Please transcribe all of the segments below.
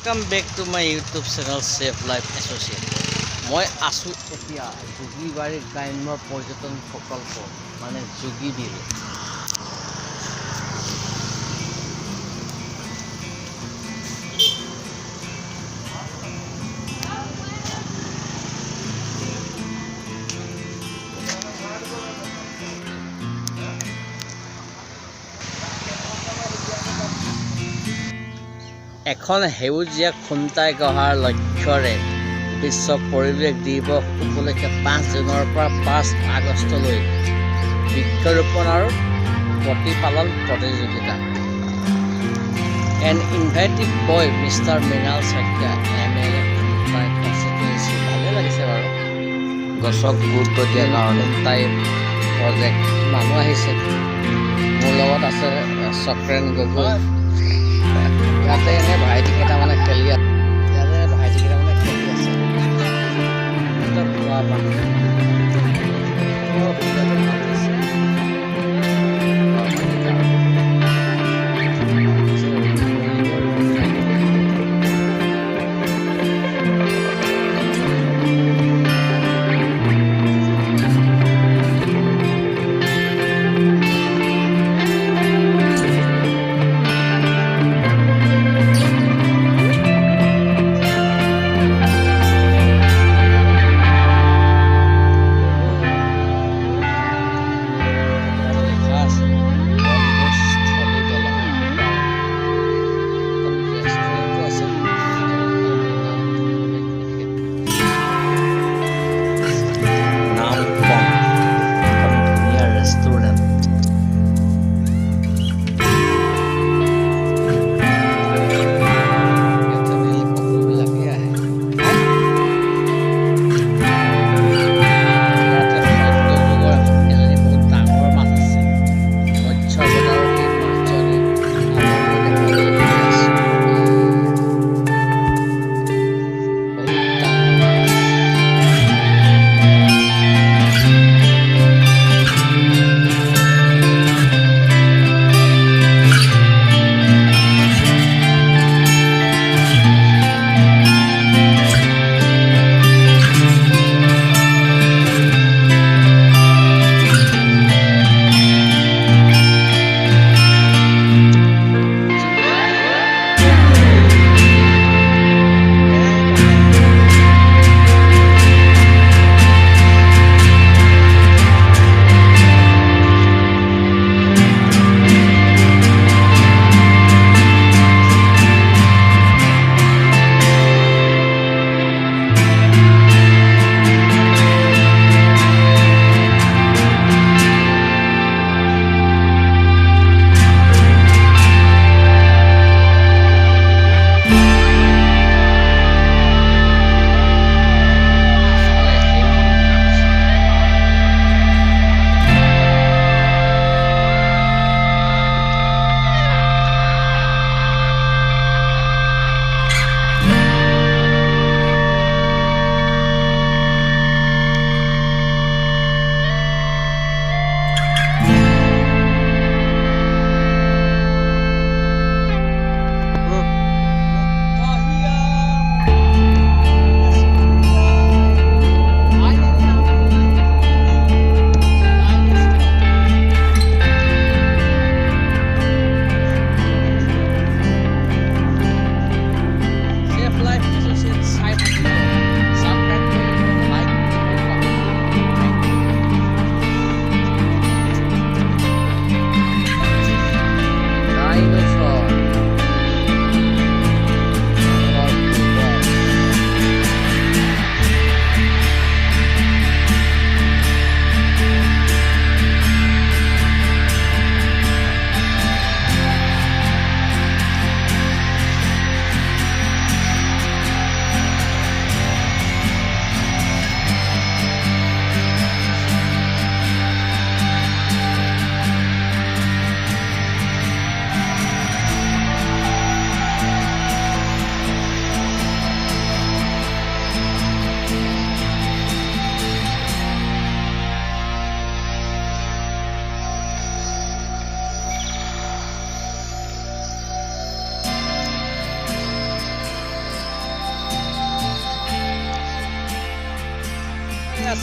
Welcome back to my YouTube channel Save Life Associate. মই আছো এতিয়া যোগীবাৰী গ্ৰাম্য পৰ্যটন প্ৰকল্প মানে যোগীবিল। এখন সেউজীয়া খুণ্টাই গঢ়াৰ লক্ষ্যৰে বিশ্ব পৰিৱেশ দিৱস উপলক্ষে 5 জুনৰ পৰা 5 আগষ্টলৈ বৃক্ষৰোপণ আৰু প্ৰতিপালন প্ৰতিযোগিতা। এন ইনভাইটেড বয় মিষ্টাৰ মৃণাল শইকীয়া MLA তাই কনষ্টিটুৱেঞ্চি। ভালেই লাগিছে বাৰু গছক গুৰুত্ব দিয়াৰ কাৰণে তাই প্ৰজেক্ট মানুহ আহিছে। মোৰ লগত আছে চক্ৰেন গগৈ। ইয়াতে এনে ভাইটি কেইটামানে খেলি আছে।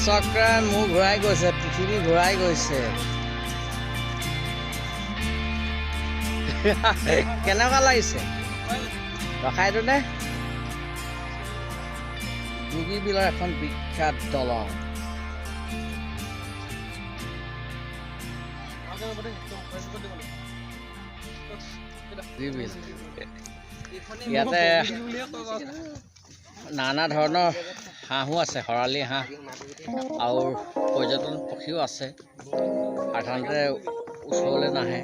চক্ৰাই মোৰ ঘূৰাই গৈছে, পৃথিৱী ঘূৰাই গৈছে। কেনেকুৱা লাগিছে ৰখাইটো নে? বগীবিলৰ এখন বিখ্যাত দলং। ইয়াতে নানা ধৰণৰ হাঁহো আছে, শৰালী হাঁহ আৰু পৰ্যটন পক্ষীও আছে। সাধাৰণতে ওচৰলৈ নাহে।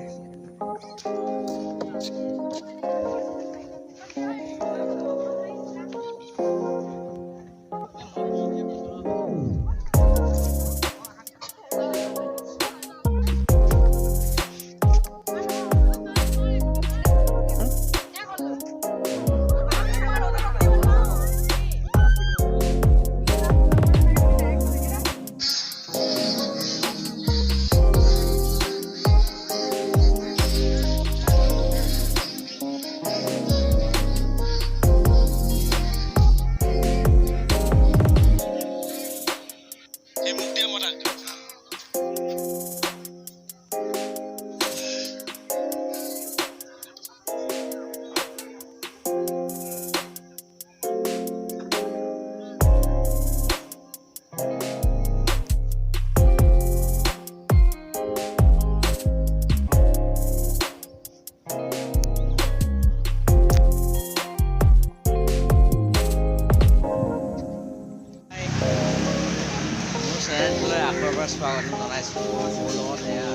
আকৌ এবাৰ স্বাগতম জনাইছোঁ। মোৰ লগত এয়া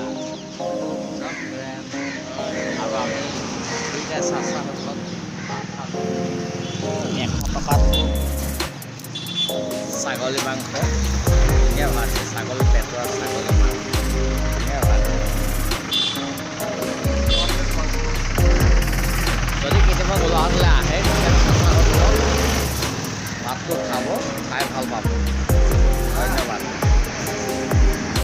আৰু আমি দুইটা চাচাসকল 100 টকাত ছাগলী মাংস, ধুনীয়া ভাত, ছাগলী পেটৰ ছাগলী মাংস, ধুনীয়া ভাত। যদি কেতিয়াবা গোলাঘাটলৈ আহে ভাতটো খাব, খাই ভাল পাব। ধন্যবাদ।